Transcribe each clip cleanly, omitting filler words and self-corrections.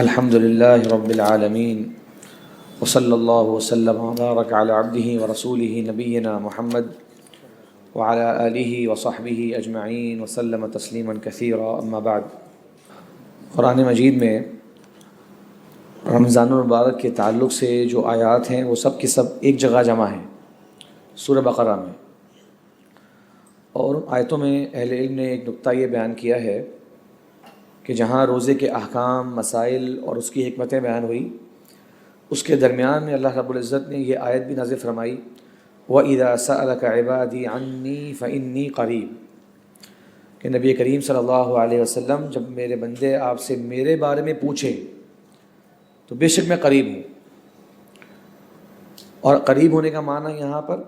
الحمد للہ رب العالمین وصلی اللہ وسلم وبارک علی عبدہ ورسولہ نبینا محمد وعلی آلہ وصحبہ اجمعین وسلم تسلیما کثیرا اما بعد۔ قرآن مجید میں رمضان المبارک کے تعلق سے جو آیات ہیں وہ سب کی سب ایک جگہ جمع ہیں سورہ بقرہ میں، اور آیتوں میں اہل علم نے ایک نقطہ یہ بیان کیا ہے کہ جہاں روزے کے احکام، مسائل اور اس کی حکمتیں بیان ہوئی، اس کے درمیان میں اللہ رب العزت نے یہ آیت بھی نازل فرمائی وَإِذَا سَأَلَكَ عِبَادِي عَنِّي فَإِنِّي قَرِيب، کہ نبی کریم صلی اللہ علیہ وسلم جب میرے بندے آپ سے میرے بارے میں پوچھیں تو بے شک میں قریب ہوں۔ اور قریب ہونے کا معنی یہاں پر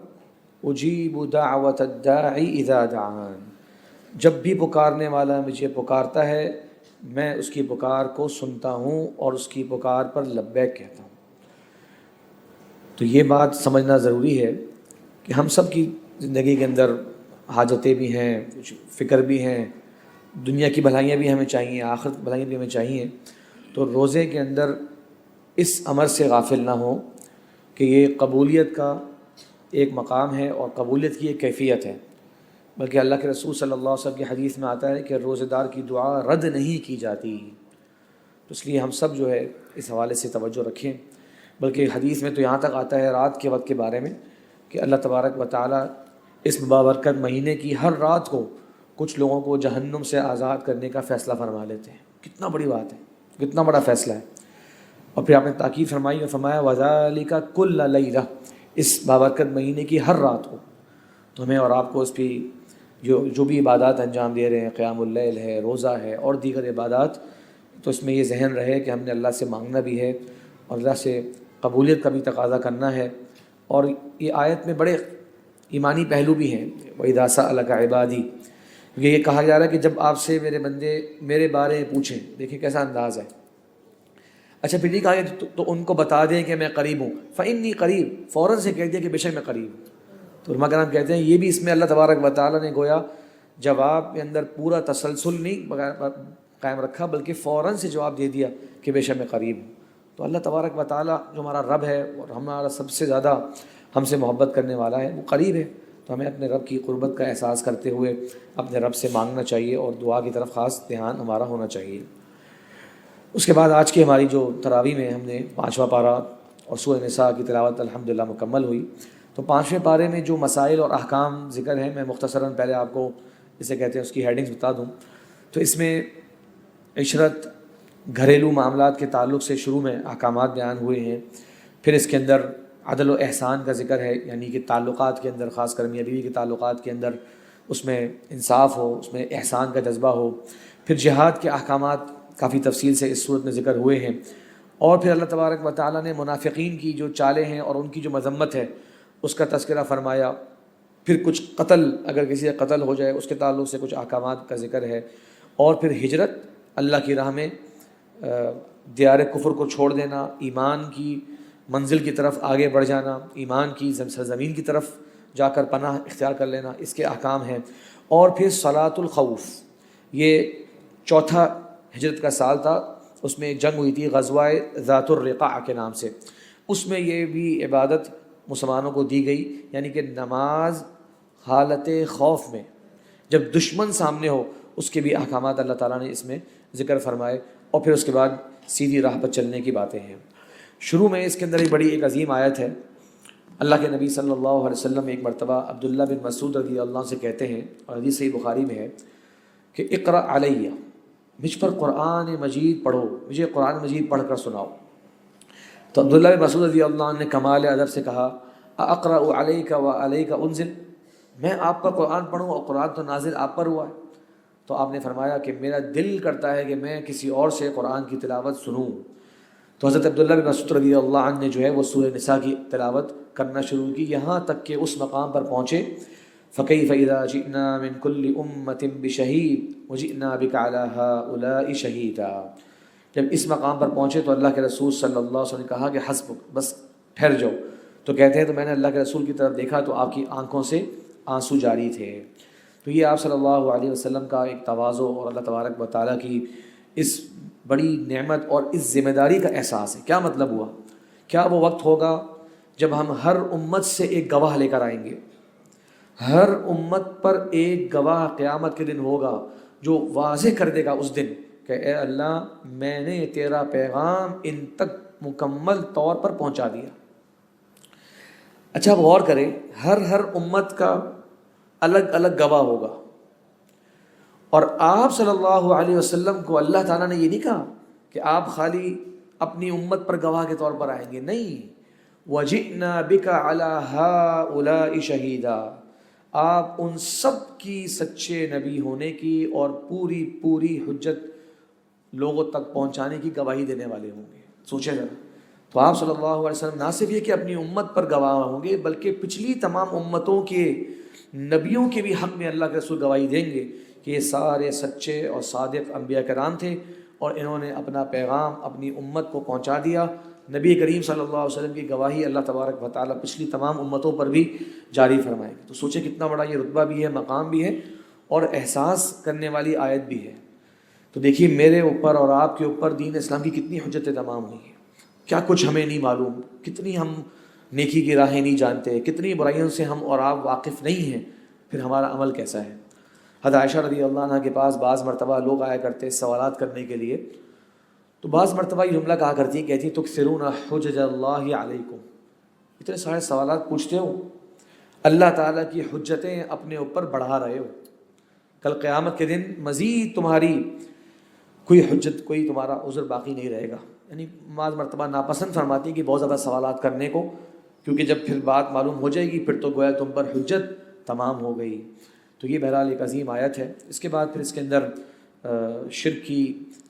اجیب دعوت الداعی اذا دعان، جب بھی پکارنے والا مجھے پکارتا ہے میں اس کی پکار کو سنتا ہوں اور اس کی پکار پر لبیک کہتا ہوں۔ تو یہ بات سمجھنا ضروری ہے کہ ہم سب کی زندگی کے اندر حاجتیں بھی ہیں، کچھ فکر بھی ہیں، دنیا کی بھلائیاں بھی ہمیں چاہیے، آخرت کی بھلائیاں بھی ہمیں چاہیے۔ تو روزے کے اندر اس امر سے غافل نہ ہوں کہ یہ قبولیت کا ایک مقام ہے اور قبولیت کی ایک کیفیت ہے، بلکہ اللہ کے رسول صلی اللہ علیہ وسلم کی حدیث میں آتا ہے کہ روزہ دار کی دعا رد نہیں کی جاتی۔ تو اس لیے ہم سب جو ہے اس حوالے سے توجہ رکھیں، بلکہ حدیث میں تو یہاں تک آتا ہے رات کے وقت کے بارے میں کہ اللہ تبارک و تعالیٰ اس بابرکت مہینے کی ہر رات کو کچھ لوگوں کو جہنم سے آزاد کرنے کا فیصلہ فرما لیتے ہیں۔ کتنا بڑی بات ہے، کتنا بڑا فیصلہ ہے۔ اور پھر آپ نے تاکید فرمائی اور فرمایا وَذَلِكَ كُلَّ لَيْلَةٍ، اس بابرکت مہینے کی ہر رات کو۔ تو ہمیں اور آپ کو اس پہ جو بھی عبادات انجام دے رہے ہیں، قیام اللیل ہے، روزہ ہے اور دیگر عبادات، تو اس میں یہ ذہن رہے کہ ہم نے اللہ سے مانگنا بھی ہے اور اللہ سے قبولیت کا بھی تقاضا کرنا ہے۔ اور یہ آیت میں بڑے ایمانی پہلو بھی ہیں، وَإِذَا سَأَلَكَ عِبَادِي، کیونکہ یہ کہا جا رہا ہے کہ جب آپ سے میرے بندے میرے بارے میں پوچھیں، دیکھیں کیسا انداز ہے۔ اچھا پھر یہ کہا کہ تو ان کو بتا دیں کہ میں قریب ہوں، فَإِنِّي قریب، فوراً سے کہہ دیا کہ بے شک میں قریب ہوں۔ تو علماء کرام کہتے ہیں یہ بھی اس میں اللہ تبارک و تعالیٰ نے گویا جواب کے اندر پورا تسلسل نہیں قائم رکھا، بلکہ فوراً سے جواب دے دیا کہ بے شک میں قریب ہوں۔ تو اللہ تبارک و تعالیٰ جو ہمارا رب ہے اور ہمارا سب سے زیادہ ہم سے محبت کرنے والا ہے، وہ قریب ہے۔ تو ہمیں اپنے رب کی قربت کا احساس کرتے ہوئے اپنے رب سے مانگنا چاہیے اور دعا کی طرف خاص دھیان ہمارا ہونا چاہیے۔ اس کے بعد آج کی ہماری جو تراویح میں ہم نے 5واں پارہ اور سورہ نساء کی تلاوت الحمدللہ مکمل ہوئی۔ تو 5ویں پارے میں جو مسائل اور احکام ذکر ہیں، میں مختصراً پہلے آپ کو جسے کہتے ہیں اس کی ہیڈنگز بتا دوں۔ تو اس میں عشرت، گھریلو معاملات کے تعلق سے شروع میں احکامات بیان ہوئے ہیں، پھر اس کے اندر عدل و احسان کا ذکر ہے، یعنی کہ تعلقات کے اندر، خاص کر میاں بیوی کے تعلقات کے اندر اس میں انصاف ہو، اس میں احسان کا جذبہ ہو۔ پھر جہاد کے احکامات کافی تفصیل سے اس صورت میں ذکر ہوئے ہیں، اور پھر اللہ تبارک و تعالیٰ نے منافقین کی جو چالیں ہیں اور ان کی جو مذمت ہے اس کا تذکرہ فرمایا۔ پھر کچھ قتل، اگر کسی کا قتل ہو جائے اس کے تعلق سے کچھ احکامات کا ذکر ہے، اور پھر ہجرت، اللہ کی راہ میں دیار کفر کو چھوڑ دینا، ایمان کی منزل کی طرف آگے بڑھ جانا، ایمان کی سرزمین کی طرف جا کر پناہ اختیار کر لینا، اس کے احکام ہیں۔ اور پھر صلاۃ الخوف، یہ چوتھا ہجرت کا سال تھا، اس میں جنگ ہوئی تھی غزوہ ذات الرقاع کے نام سے، اس میں یہ بھی عبادت مسلمانوں کو دی گئی، یعنی کہ نماز حالت خوف میں جب دشمن سامنے ہو اس کے بھی احکامات اللہ تعالیٰ نے اس میں ذکر فرمائے، اور پھر اس کے بعد سیدھی راہ پر چلنے کی باتیں ہیں۔ شروع میں اس کے اندر ایک عظیم آیت ہے۔ اللہ کے نبی صلی اللہ علیہ وسلم ایک مرتبہ عبداللہ بن مسعود رضی اللہ عنہ سے کہتے ہیں، اور حدیث صحیح بخاری میں ہے کہ اقرأ علیہ، مجھ پر قرآن مجید پڑھو، مجھے قرآن مجید پڑھ کر سناؤ۔ تو عبداللہ بن مسعود رضی اللہ عنہ نے کمال ادب سے کہا اقرأ علیک وعلیک انزل، میں آپ کا قرآن پڑھوں اور قرآن تو نازل آپ پر ہوا ہے۔ تو آپ نے فرمایا کہ میرا دل کرتا ہے کہ میں کسی اور سے قرآن کی تلاوت سنوں۔ تو حضرت عبداللہ بن مسعود رضی اللہ عنہ نے جو ہے وہ سورہ نساء کی تلاوت کرنا شروع کی، یہاں تک کہ اس مقام پر پہنچے فَكَيْفَ إِذَا جِئْنَا مِن كُلِّ أُمَّةٍ بِشَهِيدٍ وَجِئْنَا بِكَ عَلَى هَؤُلَاءِ شَهِيدًا۔ جب اس مقام پر پہنچے تو اللہ کے رسول صلی اللہ علیہ وسلم نے کہا کہ حسبک، بس ٹھہر جاؤ۔ تو کہتے ہیں تو میں نے اللہ کے رسول کی طرف دیکھا تو آپ کی آنکھوں سے آنسو جاری تھے۔ تو یہ آپ صلی اللہ علیہ وسلم کا ایک تواضع اور اللہ تبارک و تعالیٰ کی اس بڑی نعمت اور اس ذمہ داری کا احساس ہے۔ کیا مطلب ہوا؟ کیا وہ وقت ہوگا جب ہم ہر امت سے ایک گواہ لے کر آئیں گے، ہر امت پر ایک گواہ قیامت کے دن ہوگا جو واضح کر دے گا اس دن کہ اے اللہ میں نے تیرا پیغام ان تک مکمل طور پر پہنچا دیا۔ اچھا غور کریں، ہر امت کا الگ الگ گواہ ہوگا، اور آپ صلی اللہ علیہ وسلم کو اللہ تعالیٰ نے یہ نہیں کہا کہ آپ خالی اپنی امت پر گواہ کے طور پر آئیں گے، نہیں، وَجِئْنَا بِكَ عَلَى هَؤُلَاءِ شَهِيدًا، آپ ان سب کی سچے نبی ہونے کی اور پوری حجت لوگوں تک پہنچانے کی گواہی دینے والے ہوں گے۔ سوچیں ذرا، تو آپ صلی اللہ علیہ وسلم نہ صرف یہ کہ اپنی امت پر گواہ ہوں گے، بلکہ پچھلی تمام امتوں کے نبیوں کے بھی حق میں اللہ کے رسول گواہی دیں گے کہ یہ سارے سچے اور صادق انبیاء کرام تھے اور انہوں نے اپنا پیغام اپنی امت کو پہنچا دیا۔ نبی کریم صلی اللہ علیہ وسلم کی گواہی اللہ تبارک و تعالیٰ پچھلی تمام امتوں پر بھی جاری فرمائیں گے۔ تو سوچیں کتنا بڑا یہ رتبہ بھی ہے، مقام بھی ہے، اور احساس کرنے والی آیت بھی ہے۔ تو دیکھیے میرے اوپر اور آپ کے اوپر دین اسلام کی کتنی حجتیں تمام ہوئی ہیں، کیا کچھ ہمیں نہیں معلوم، کتنی ہم نیکی کی راہیں نہیں جانتے، کتنی برائیوں سے ہم اور آپ واقف نہیں ہیں، پھر ہمارا عمل کیسا ہے۔ حضرت عائشہ رضی اللہ عنہ کے پاس بعض مرتبہ لوگ آیا کرتے سوالات کرنے کے لیے، تو بعض مرتبہ یہ جملہ کہا کرتی ہیں، کہتی ہیں تکثرون حجج اللہ علیکم، اتنے سارے سوالات پوچھتے ہو، اللہ تعالیٰ کی حجتیں اپنے اوپر بڑھا رہے ہو، کل قیامت کے دن مزید تمہاری کوئی حجت، کوئی تمہارا عذر باقی نہیں رہے گا۔ یعنی بعض مرتبہ ناپسند فرماتی ہیں کہ بہت زیادہ سوالات کرنے کو، کیونکہ جب پھر بات معلوم ہو جائے گی پھر تو گویا تم پر حجت تمام ہو گئی۔ تو یہ بہرحال ایک عظیم آیت ہے۔ اس کے بعد پھر اس کے اندر شرک کی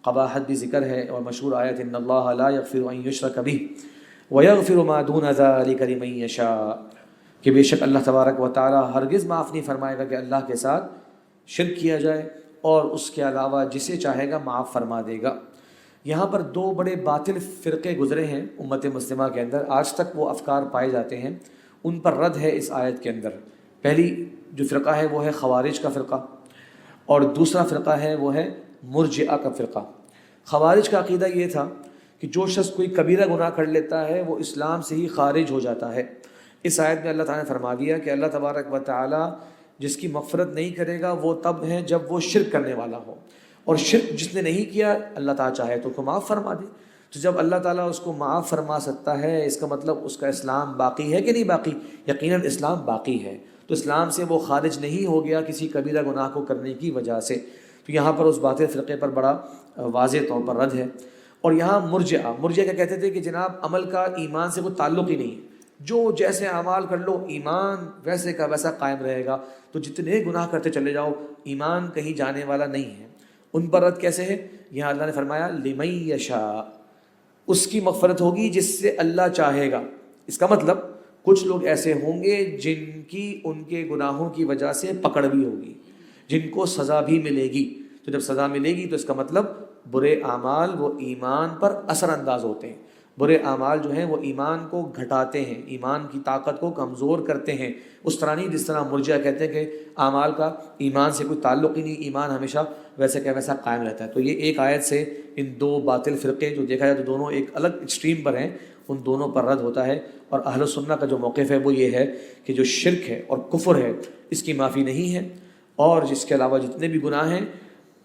قباحت بھی ذکر ہے، اور مشہور آیت ان اللہ لا یغفر ان یشرک بہ ویغفر ما دون ذلک لمن یشاء، کہ بے شک اللہ تبارک و تعالیٰ ہرگز معاف نہیں فرمائے گا کہ اللہ کے ساتھ شرک کیا جائے، اور اس کے علاوہ جسے چاہے گا معاف فرما دے گا۔ یہاں پر دو بڑے باطل فرقے گزرے ہیں امت مسلمہ کے اندر، آج تک وہ افکار پائے جاتے ہیں، ان پر رد ہے اس آیت کے اندر۔ پہلی جو فرقہ ہے وہ ہے خوارج کا فرقہ، اور دوسرا فرقہ ہے وہ ہے مرجئہ کا فرقہ۔ خوارج کا عقیدہ یہ تھا کہ جو شخص کوئی کبیرہ گناہ کر لیتا ہے وہ اسلام سے ہی خارج ہو جاتا ہے۔ اس آیت میں اللہ تعالیٰ نے فرما دیا کہ اللہ تبارک و تعالیٰ جس کی مغفرت نہیں کرے گا وہ تب ہے جب وہ شرک کرنے والا ہو، اور شرک جس نے نہیں کیا اللہ تعالیٰ چاہے تو اس کو معاف فرما دے۔ تو جب اللہ تعالیٰ اس کو معاف فرما سکتا ہے، اس کا مطلب اس کا اسلام باقی ہے کہ نہیں باقی؟ یقیناً اسلام باقی ہے، تو اسلام سے وہ خارج نہیں ہو گیا کسی کبیرہ گناہ کو کرنے کی وجہ سے۔ تو یہاں پر اس باطل فرقے پر بڑا واضح طور پر رد ہے۔ اور یہاں مرجئہ کیا کہتے تھے کہ جناب عمل کا ایمان سے کوئی تعلق ہی نہیں ہے، جو جیسے اعمال کر لو ایمان ویسے کا ویسا قائم رہے گا، تو جتنے گناہ کرتے چلے جاؤ ایمان کہیں جانے والا نہیں ہے۔ ان پر رد کیسے ہے؟ یہاں اللہ نے فرمایا لمن یشاء، اس کی مغفرت ہوگی جس سے اللہ چاہے گا۔ اس کا مطلب کچھ لوگ ایسے ہوں گے جن کی ان کے گناہوں کی وجہ سے پکڑ بھی ہوگی، جن کو سزا بھی ملے گی۔ تو جب سزا ملے گی تو اس کا مطلب برے اعمال وہ ایمان پر اثر انداز ہوتے ہیں، برے اعمال جو ہیں وہ ایمان کو گھٹاتے ہیں، ایمان کی طاقت کو کمزور کرتے ہیں۔ اس طرح نہیں جس طرح مرجئہ کہتے ہیں کہ اعمال کا ایمان سے کوئی تعلق ہی نہیں، ایمان ہمیشہ ویسے کا ویسا قائم رہتا ہے۔ تو یہ ایک آیت سے ان دو باطل فرقے جو دیکھا جائے تو دونوں ایک الگ ایکسٹریم پر ہیں، ان دونوں پر رد ہوتا ہے۔ اور اہل سنہ کا جو موقف ہے وہ یہ ہے کہ جو شرک ہے اور کفر ہے اس کی معافی نہیں ہے، اور جس کے علاوہ جتنے بھی گناہ ہیں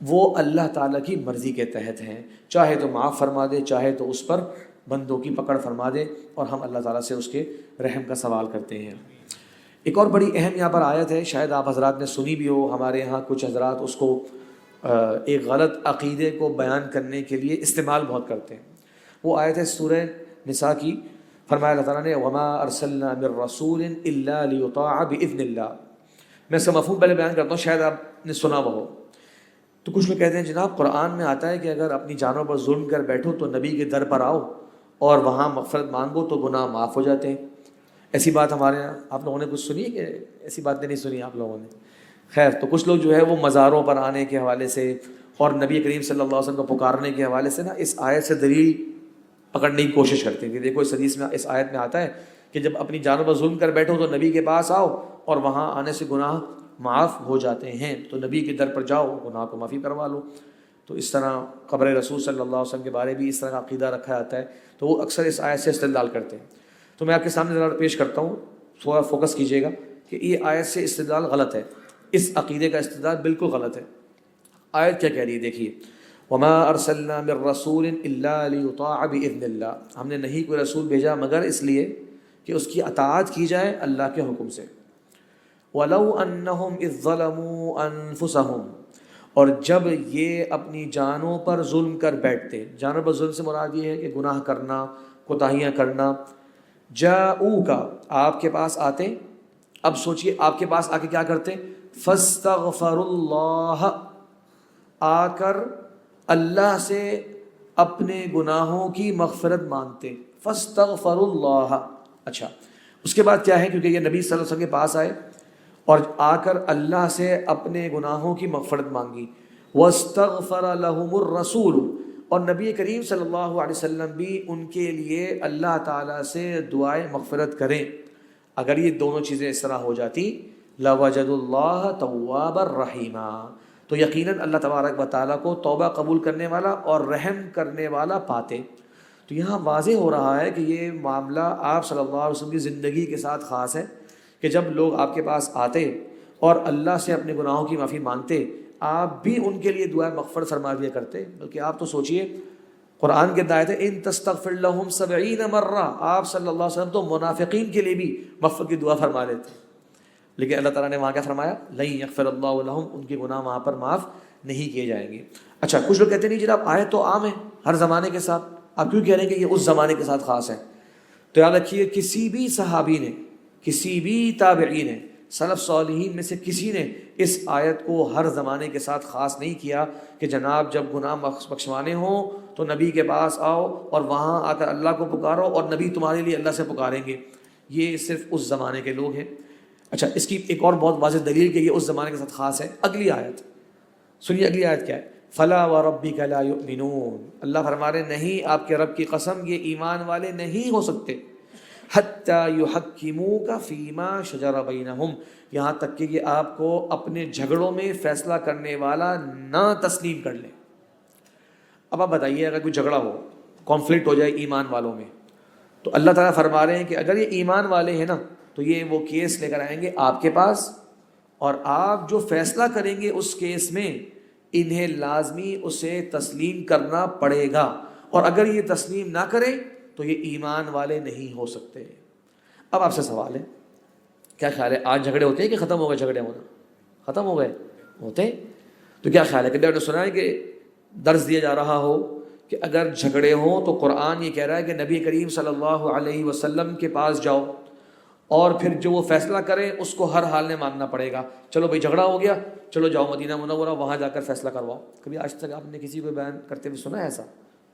وہ اللہ تعالیٰ کی مرضی کے تحت ہیں، چاہے تو معاف فرما دے، چاہے تو اس پر بندوں کی پکڑ فرما دے، اور ہم اللہ تعالیٰ سے اس کے رحم کا سوال کرتے ہیں۔ ایک اور بڑی اہم یہاں پر آیت ہے، شاید آپ حضرات نے سنی بھی ہو، ہمارے ہاں کچھ حضرات اس کو ایک غلط عقیدے کو بیان کرنے کے لیے استعمال بہت کرتے ہیں۔ وہ آیت ہے سورہ نساء کی، فرمایا اللہ تعالیٰ نے وَمَا أَرْسَلْنَا مِن رَّسُولٍ إِلَّا لِيُطَاعَ بِإِذْنِ اللَّهِ۔ میں اس کا مفہوم پہلے بیان کرتا ہوں، شاید آپ نے سنا وہ ہو۔ تو کچھ لوگ کہتے ہیں جناب قرآن میں آتا ہے کہ اگر اپنی جانوں پر ظلم کر بیٹھو تو نبی کے در پر آؤ اور وہاں مغفرت مانگو تو گناہ معاف ہو جاتے ہیں۔ ایسی بات ہمارے یہاں آپ لوگوں نے کچھ سنی ہے کہ ایسی باتیں نہیں سنی آپ لوگوں نے؟ خیر، تو کچھ لوگ جو ہے وہ مزاروں پر آنے کے حوالے سے اور نبی کریم صلی اللہ علیہ وسلم کو پکارنے کے حوالے سے نا اس آیت سے دلیل پکڑنے کی کوشش کرتے ہیں کہ دیکھو اس حدیث میں، اس آیت میں آتا ہے کہ جب اپنی جانوں پر ظلم کر بیٹھو تو نبی کے پاس آؤ اور وہاں آنے سے گناہ معاف ہو جاتے ہیں، تو نبی کے در پر جاؤ، گناہ کو معافی کروا لو۔ تو اس طرح قبر رسول صلی اللہ علیہ وسلم کے بارے بھی اس طرح کا عقیدہ رکھا جاتا ہے، تو وہ اکثر اس آیت سے استدلال کرتے ہیں۔ تو میں آپ کے سامنے ذرا پیش کرتا ہوں، تھوڑا فوکس کیجیے گا کہ یہ آیت سے استدلال غلط ہے، اس عقیدے کا استدلال بالکل غلط ہے۔ آیت کیا کہہ رہی ہے دیکھیے، وما ارسلنا من رسول الا لیطاع باذن اللہ، ہم نے نہیں کوئی رسول بھیجا مگر اس لیے کہ اس کی اطاعت کی جائے اللہ کے حکم سے۔ وَلَوْ أَنَّهُمْ إِذ ظَّلَمُوا أَنفُسَهُمْ، اور جب یہ اپنی جانوں پر ظلم کر بیٹھتے، جانوں پر ظلم سے مراد یہ ہے کہ گناہ کرنا، کوتاہیاں کرنا، جاؤوکا، آپ کے پاس آتے، اب سوچئے آپ کے پاس آ کے کیا کرتے، فَاسْتَغْفَرُوا اللَّهَ، آ کر اللہ سے اپنے گناہوں کی مغفرت مانگتے، فَاسْتَغْفَرُوا اللَّهَ۔ اچھا، اس کے بعد کیا ہے، کیونکہ یہ نبی صلی اللہ علیہ وسلم کے پاس آئے اور آ کر اللہ سے اپنے گناہوں کی مغفرت مانگی، وَاسْتَغْفَرَ لَهُمُ الرَّسُولُ، اور نبی کریم صلی اللہ علیہ وسلم بھی ان کے لیے اللہ تعالیٰ سے دعائے مغفرت کریں۔ اگر یہ دونوں چیزیں اس طرح ہو جاتی، لَوَجَدُوا اللَّهَ تَوَّابًا رَحِيمًا، تو یقیناً اللہ تبارک و تعالیٰ کو توبہ قبول کرنے والا اور رحم کرنے والا پاتے۔ تو یہاں واضح ہو رہا ہے کہ یہ معاملہ آپ صلی اللہ علیہ وسلم کی زندگی کے ساتھ خاص ہے کہ جب لوگ آپ کے پاس آتے اور اللہ سے اپنے گناہوں کی معافی مانگتے، آپ بھی ان کے لیے دعا مغفرت فرما دیا کرتے۔ بلکہ آپ تو سوچئے، قرآن کے آیت ہے ان تستغفر لهم 70 مرہ، آپ صلی اللہ علیہ وسلم تو منافقین کے لیے بھی مغفرت کی دعا فرما لیتے، لیکن اللہ تعالیٰ نے وہاں کیا فرمایا، لن یغفر اللہ لهم، ان کے گناہ وہاں پر معاف نہیں کیے جائیں گے۔ اچھا، کچھ لوگ کہتے ہیں نہیں جناب آیت تو عام ہے ہر زمانے کے ساتھ، آپ کیوں کہہ رہے ہیں کہ یہ اس زمانے کے ساتھ خاص ہے؟ تو یاد رکھیے، کسی بھی صحابی نے، کسی بھی تابعی نے، سلف صالحین میں سے کسی نے اس آیت کو ہر زمانے کے ساتھ خاص نہیں کیا کہ جناب جب گناہ بخشوانے ہوں تو نبی کے پاس آؤ اور وہاں آ کر اللہ کو پکارو اور نبی تمہارے لیے اللہ سے پکاریں گے۔ یہ صرف اس زمانے کے لوگ ہیں۔ اچھا، اس کی ایک اور بہت واضح دلیل کہ یہ اس زمانے کے ساتھ خاص ہے، اگلی آیت سنیے، اگلی آیت کیا ہے، فلا وربک لا یؤمنون، اللہ فرما رہے نہیں، آپ کے رب کی قسم یہ ایمان والے نہیں ہو سکتے، حتی یحکموک فیما شجر بینہم، یہاں تک کہ یہ آپ کو اپنے جھگڑوں میں فیصلہ کرنے والا نہ تسلیم کر لیں۔ اب آپ بتائیے، اگر کوئی جھگڑا ہو، کانفلکٹ ہو جائے ایمان والوں میں، تو اللہ تعالیٰ فرما رہے ہیں کہ اگر یہ ایمان والے ہیں نا تو یہ وہ کیس لے کر آئیں گے آپ کے پاس، اور آپ جو فیصلہ کریں گے اس کیس میں انہیں لازمی اسے تسلیم کرنا پڑے گا، اور اگر یہ تسلیم نہ کریں تو یہ ایمان والے نہیں ہو سکتے۔ اب آپ سے سوال ہے، کیا خیال ہے آج جھگڑے ہوتے ہیں کہ ختم ہو گئے؟ جھگڑے ہونا ختم ہو گئے ہوتے ہیں؟ تو کیا خیال ہے؟ کبھی آپ نے سنا ہے کہ درس دیا جا رہا ہو کہ اگر جھگڑے ہوں تو قرآن یہ کہہ رہا ہے کہ نبی کریم صلی اللہ علیہ وسلم کے پاس جاؤ اور پھر جو وہ فیصلہ کریں اس کو ہر حال میں ماننا پڑے گا۔ چلو بھائی جھگڑا ہو گیا، چلو جاؤ مدینہ منورہ، وہاں جا کر فیصلہ کرواؤ۔ کبھی آج تک آپ نے کسی کو بیان کرتے ہوئے سنا ہے ایسا؟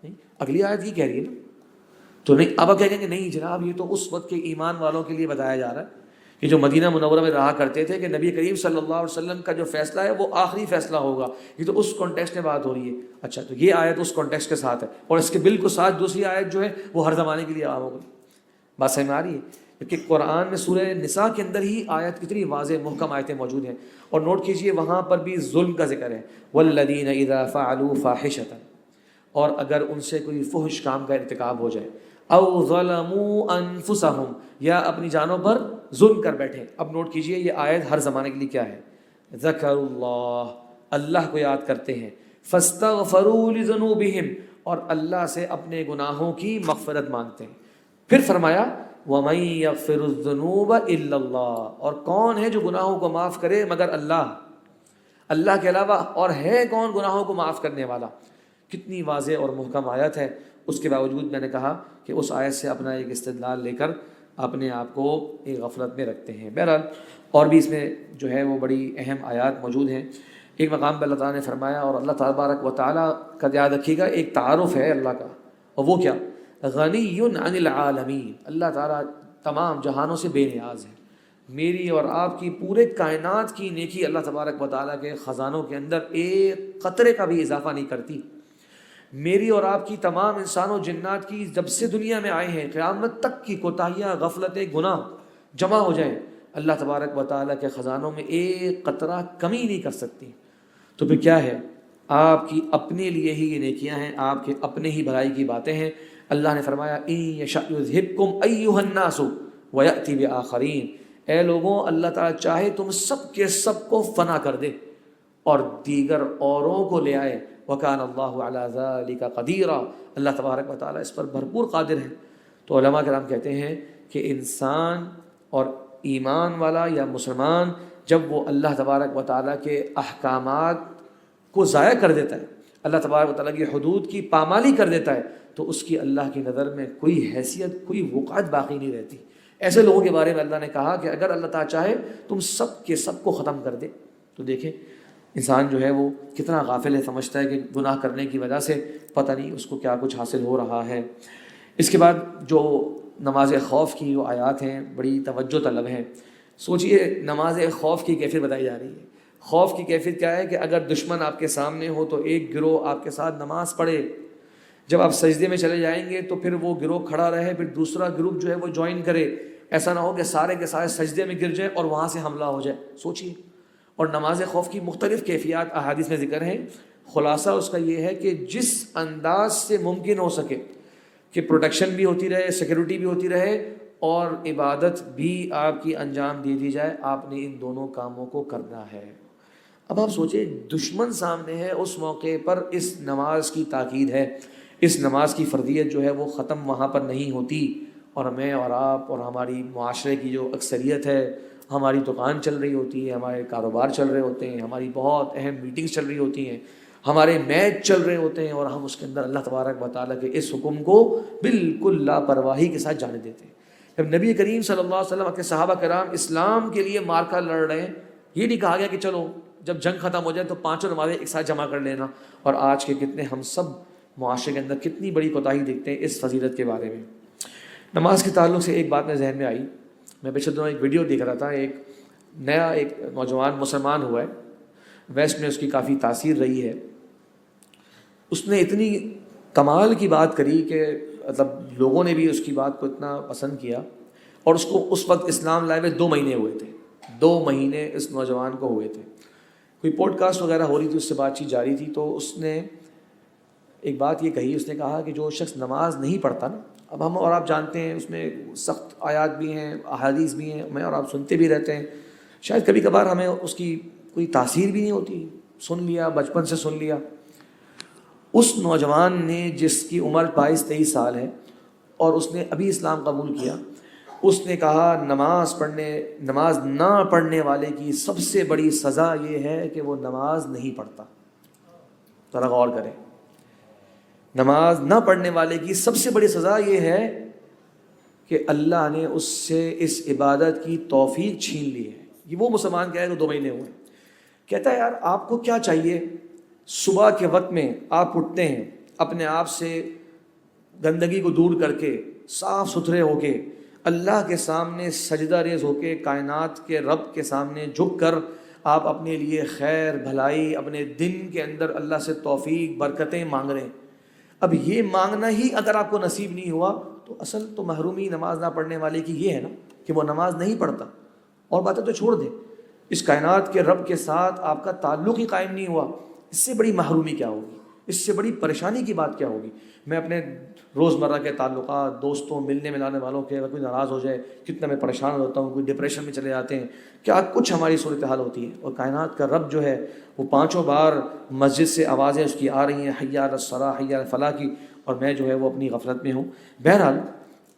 نہیں۔ اگلی آیت یہ کہہ رہی ہے نا، تو نہیں، اب آپ کہیں گے نہیں جناب یہ تو اس وقت کے ایمان والوں کے لیے بتایا جا رہا ہے کہ جو مدینہ منورہ میں رہا کرتے تھے کہ نبی کریم صلی اللہ علیہ وسلم کا جو فیصلہ ہے وہ آخری فیصلہ ہوگا، یہ تو اس کانٹیکسٹ میں بات ہو رہی ہے۔ اچھا، تو یہ آیت اس کانٹیکسٹ کے ساتھ ہے، اور اس کے بالکل ساتھ دوسری آیت جو ہے وہ ہر زمانے کے لیے عام ہو گئی۔ بات سمجھ میں آ رہی ہے؟ کہ قرآن میں سورہ نساء کے اندر ہی آیت کتنی واضح محکم آیتیں موجود ہیں، اور نوٹ کیجئے وہاں پر بھی ظلم کا ذکر ہے، والذین اذا فعلوا فاحشۃ، اور اگر ان سے کوئی فحش کام کا ارتکاب ہو جائے، او ظلموا انفسہم، یا اپنی جانوں پر ظلم کر بیٹھے۔ اب نوٹ کیجئے یہ آیت ہر زمانے کے لیے کیا ہے، ذکروا اللہ، اللہ کو یاد کرتے ہیں، فاستغفروا لذنوبہم، اور اللہ سے اپنے گناہوں کی مغفرت مانگتے ہیں۔ پھر فرمایا وَمَن يَغْفِرُ الذُّنُوبَ إِلَّا اللَّهُ، اور کون ہے جو گناہوں کو معاف کرے مگر اللہ، اللہ کے علاوہ اور ہے کون گناہوں کو معاف کرنے والا؟ کتنی واضح اور محکم آیت ہے، اس کے باوجود میں نے کہا کہ اس آیت سے اپنا ایک استدلال لے کر اپنے آپ کو ایک غفلت میں رکھتے ہیں۔ بہرحال اور بھی اس میں جو ہے وہ بڑی اہم آیات موجود ہیں۔ ایک مقام پہ اللہ تعالیٰ نے فرمایا، اور اللہ تبارک و تعالیٰ کا یاد رکھیے گا ایک تعارف ہے اللہ کا، اور وہ کیا، غنی عن العالمین، اللہ تعالیٰ تمام جہانوں سے بے نیاز ہے۔ میری اور آپ کی پورے کائنات کی نیکی اللہ تبارک و تعالیٰ کے خزانوں کے اندر ایک قطرے کا بھی اضافہ نہیں کرتی۔ میری اور آپ کی تمام انسان و جنات کی جب سے دنیا میں آئے ہیں قیامت تک کی کوتاہیاں، غفلتیں، گناہ جمع ہو جائیں، اللہ تبارک و تعالیٰ کے خزانوں میں ایک قطرہ کمی نہیں کر سکتی۔ تو پھر کیا ہے آپ کی اپنے لیے ہی یہ نیکیاں ہیں، آپ کے اپنے ہی بھلائی کی باتیں ہیں۔ اللہ نے فرمایا ان یشاء یذھبکم ایھا الناس ویأتی بآخرین، اے لوگوں اللہ تعالیٰ چاہے تم سب کے سب کو فنا کر دے اور دیگر اوروں کو لے آئے، وکان اللہ علی ذلک قدیرا، اللہ تبارک و تعالیٰ اس پر بھرپور قادر ہے۔ تو علماء کرام کہتے ہیں کہ انسان اور ایمان والا یا مسلمان جب وہ اللہ تبارک و تعالیٰ کے احکامات کو ضائع کر دیتا ہے، اللہ تبارک و تعالیٰ کی حدود کی پامالی کر دیتا ہے، تو اس کی اللہ کی نظر میں کوئی حیثیت، کوئی وقعت باقی نہیں رہتی۔ ایسے لوگوں کے بارے میں اللہ نے کہا کہ اگر اللہ تعالیٰ چاہے تم سب کے سب کو ختم کر دے۔ تو دیکھیں انسان جو ہے وہ کتنا غافل ہے، سمجھتا ہے کہ گناہ کرنے کی وجہ سے پتہ نہیں اس کو کیا کچھ حاصل ہو رہا ہے۔ اس کے بعد جو نماز خوف کی جو آیات ہیں بڑی توجہ طلب ہیں۔ سوچئے نماز خوف کی کیفیت بتائی جا رہی ہے۔ خوف کی کیفیت کیا ہے کہ اگر دشمن آپ کے سامنے ہو تو ایک گروہ آپ کے ساتھ نماز پڑھے، جب آپ سجدے میں چلے جائیں گے تو پھر وہ گروہ کھڑا رہے، پھر دوسرا گروپ جو ہے وہ جوائن کرے، ایسا نہ ہو کہ سارے کے سارے سجدے میں گر جائیں اور وہاں سے حملہ ہو جائے۔ سوچئے۔ اور نماز خوف کی مختلف کیفیات احادیث میں ذکر ہیں، خلاصہ اس کا یہ ہے کہ جس انداز سے ممکن ہو سکے کہ پروٹیکشن بھی ہوتی رہے، سیکیورٹی بھی ہوتی رہے اور عبادت بھی آپ کی انجام دے دی جائے، آپ نے ان دونوں کاموں کو کرنا ہے۔ اب آپ سوچیں دشمن سامنے ہے، اس موقع پر اس نماز کی تاکید ہے، اس نماز کی فرضیت جو ہے وہ ختم وہاں پر نہیں ہوتی، اور میں اور آپ اور ہماری معاشرے کی جو اکثریت ہے، ہماری دکان چل رہی ہوتی ہے، ہمارے کاروبار چل رہے ہوتے ہیں، ہماری بہت اہم میٹنگز چل رہی ہوتی ہیں، ہمارے میچ چل رہے ہوتے ہیں، اور ہم اس کے اندر اللہ تبارک و تعالیٰ کے اس حکم کو بالکل لاپرواہی کے ساتھ جانے دیتے ہیں۔ جب نبی کریم صلی اللہ علیہ وسلم کے صحابہ کرام اسلام کے لیے معرکہ لڑ رہے ہیں، یہ نہیں کہا گیا کہ چلو جب جنگ ختم ہو جائے تو پانچوں نمازیں ایک ساتھ جمع کر لینا۔ اور آج کے کتنے ہم سب معاشرے کے اندر کتنی بڑی کوتاہی دیکھتے ہیں اس فضیلت کے بارے میں۔ نماز کے تعلق سے ایک بات میں ذہن میں آئی، میں پچھلے دنوں ایک ویڈیو دیکھ رہا تھا، ایک نوجوان مسلمان ہوا ہے، ویسٹ میں اس کی کافی تاثیر رہی ہے۔ اس نے اتنی کمال کی بات کری کہ مطلب لوگوں نے بھی اس کی بات کو اتنا پسند کیا، اور اس کو اس وقت اسلام لائے ہوئے 2 مہینے ہوئے تھے، 2 مہینے اس نوجوان کو ہوئے تھے۔ کوئی پوڈ کاسٹ وغیرہ ہو رہی تھی، اس سے بات چیت جاری تھی، تو اس نے ایک بات یہ کہی، اس نے کہا کہ جو شخص نماز نہیں پڑھتا نا، اب ہم اور آپ جانتے ہیں اس میں سخت آیات بھی ہیں، احادیث بھی ہیں، میں اور آپ سنتے بھی رہتے ہیں، شاید کبھی کبھار ہمیں اس کی کوئی تاثیر بھی نہیں ہوتی، سن لیا، بچپن سے سن لیا۔ اس نوجوان نے جس کی عمر 22-23 سال ہے اور اس نے ابھی اسلام قبول کیا، اس نے کہا نماز نہ پڑھنے والے کی سب سے بڑی سزا یہ ہے کہ وہ نماز نہیں پڑھتا۔ ذرا غور کریں، نماز نہ پڑھنے والے کی سب سے بڑی سزا یہ ہے کہ اللہ نے اس سے اس عبادت کی توفیق چھین لی ہے۔ یہ وہ مسلمان کہہ رہا ہے کہ 2 مہینے ہوئے، کہتا ہے یار آپ کو کیا چاہیے، صبح کے وقت میں آپ اٹھتے ہیں اپنے آپ سے گندگی کو دور کر کے صاف ستھرے ہو کے اللہ کے سامنے سجدہ ریز ہو کے کائنات کے رب کے سامنے جھک کر آپ اپنے لیے خیر بھلائی اپنے دن کے اندر اللہ سے توفیق برکتیں مانگ رہے ہیں۔ اب یہ مانگنا ہی اگر آپ کو نصیب نہیں ہوا تو اصل تو محرومی نماز نہ پڑھنے والے کی یہ ہے نا کہ وہ نماز نہیں پڑھتا، اور باتیں تو چھوڑ دیں، اس کائنات کے رب کے ساتھ آپ کا تعلق ہی قائم نہیں ہوا، اس سے بڑی محرومی کیا ہوگی، اس سے بڑی پریشانی کی بات کیا ہوگی۔ میں اپنے روزمرہ کے تعلقات، دوستوں، ملنے ملانے والوں کے اگر کوئی ناراض ہو جائے کتنا میں پریشان ہوتا ہوں، کوئی ڈپریشن میں چلے جاتے ہیں، کیا کچھ ہماری صورتحال ہوتی ہے۔ اور کائنات کا رب جو ہے وہ 5 بار مسجد سے آوازیں اس کی آ رہی ہیں، حی علی الصلاۃ حی علی الفلاح کی، اور میں جو ہے وہ اپنی غفلت میں ہوں۔ بہرحال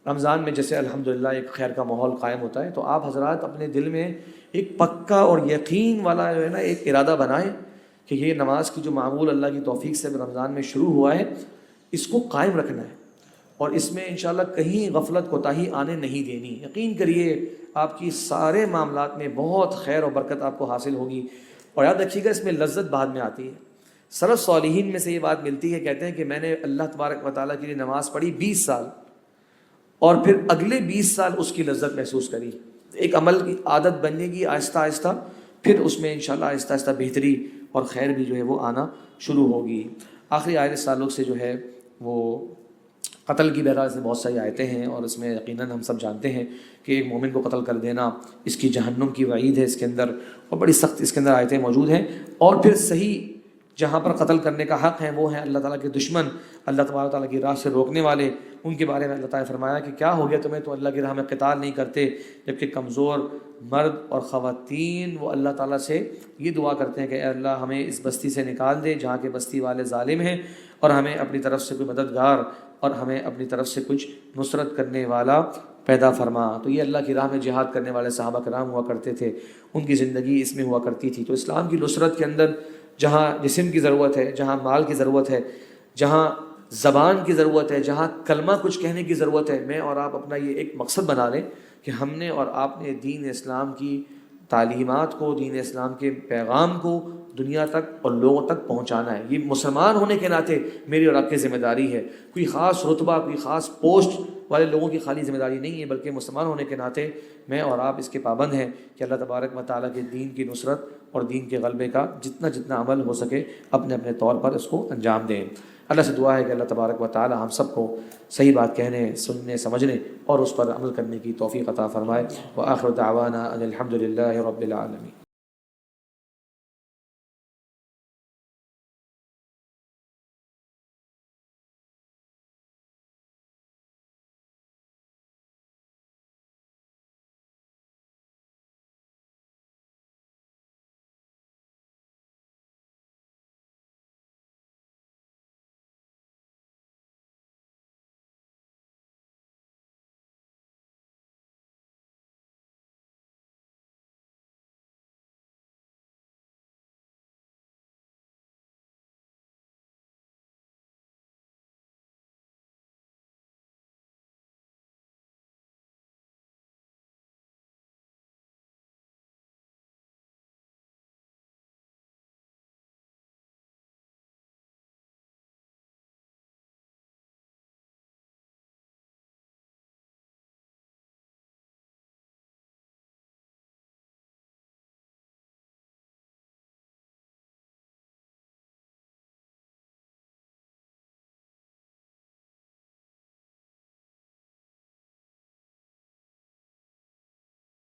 رمضان میں جیسے الحمدللہ ایک خیر کا ماحول قائم ہوتا ہے، تو آپ حضرات اپنے دل میں ایک پکا اور یقین والا جو ہے نا ایک ارادہ بنائیں کہ یہ نماز کی جو معمول اللہ کی توفیق سے رمضان میں شروع ہوا ہے اس کو قائم رکھنا ہے، اور اس میں انشاءاللہ کہیں غفلت کوتاہی آنے نہیں دینی۔ یقین کریے آپ کی سارے معاملات میں بہت خیر و برکت آپ کو حاصل ہوگی۔ اور یاد رکھیے گا اس میں لذت بعد میں آتی ہے۔ سلف صالحین میں سے یہ بات ملتی ہے، کہتے ہیں کہ میں نے اللہ تبارک و تعالیٰ کے لیے نماز پڑھی 20 سال، اور پھر اگلے 20 سال اس کی لذت محسوس کری۔ ایک عمل کی عادت بننے کی آہستہ آہستہ، پھر اس میں انشاءاللہ آہستہ آہستہ بہتری اور خیر بھی جو ہے وہ آنا شروع ہوگی۔ آخری آیت اس تعلق سے جو ہے وہ قتل کی بہرحال سے بہت ساری آیتیں ہیں، اور اس میں یقیناً ہم سب جانتے ہیں کہ ایک مومن کو قتل کر دینا اس کی جہنم کی وعید ہے اس کے اندر، اور بڑی سخت اس کے اندر آیتیں موجود ہیں۔ اور پھر صحیح جہاں پر قتل کرنے کا حق ہے وہ ہیں اللہ تعالیٰ کے دشمن، اللہ تبارک تعالیٰ کی راہ سے روکنے والے. ان کے بارے میں اللہ تعالیٰ نے فرمایا کہ کیا ہو گیا تمہیں، تو اللہ کی راہ میں قتال نہیں کرتے، جبکہ کمزور مرد اور خواتین وہ اللہ تعالیٰ سے یہ دعا کرتے ہیں کہ اے اللہ ہمیں اس بستی سے نکال دے جہاں کے بستی والے ظالم ہیں، اور ہمیں اپنی طرف سے کوئی مددگار اور ہمیں اپنی طرف سے کچھ نصرت کرنے والا پیدا فرما. تو یہ اللہ کی راہ میں جہاد کرنے والے صحابہ کرام ہوا کرتے تھے، ان کی زندگی اس میں ہوا کرتی تھی. تو اسلام کی نصرت کے اندر جہاں جسم کی ضرورت ہے، جہاں مال کی ضرورت ہے، جہاں زبان کی ضرورت ہے، جہاں کلمہ کچھ کہنے کی ضرورت ہے، میں اور آپ اپنا یہ ایک مقصد بنا لیں کہ ہم نے اور آپ نے دین اسلام کی تعلیمات کو، دین اسلام کے پیغام کو دنیا تک اور لوگوں تک پہنچانا ہے. یہ مسلمان ہونے کے ناطے میری اور آپ کی ذمہ داری ہے. کوئی خاص رتبہ، کوئی خاص پوسٹ والے لوگوں کی خالی ذمہ داری نہیں ہے، بلکہ مسلمان ہونے کے ناطے میں اور آپ اس کے پابند ہیں کہ اللہ تبارک و تعالیٰ کے دین کی نصرت اور دین کے غلبے کا جتنا عمل ہو سکے اپنے اپنے طور پر اس کو انجام دیں. اللہ سے دعا ہے کہ اللہ تبارک و تعالیٰ ہم سب کو صحیح بات کہنے، سننے، سمجھنے اور اس پر عمل کرنے کی توفیق عطا فرمائے. وآخر دعوانا ان الحمد للہ رب العالمین.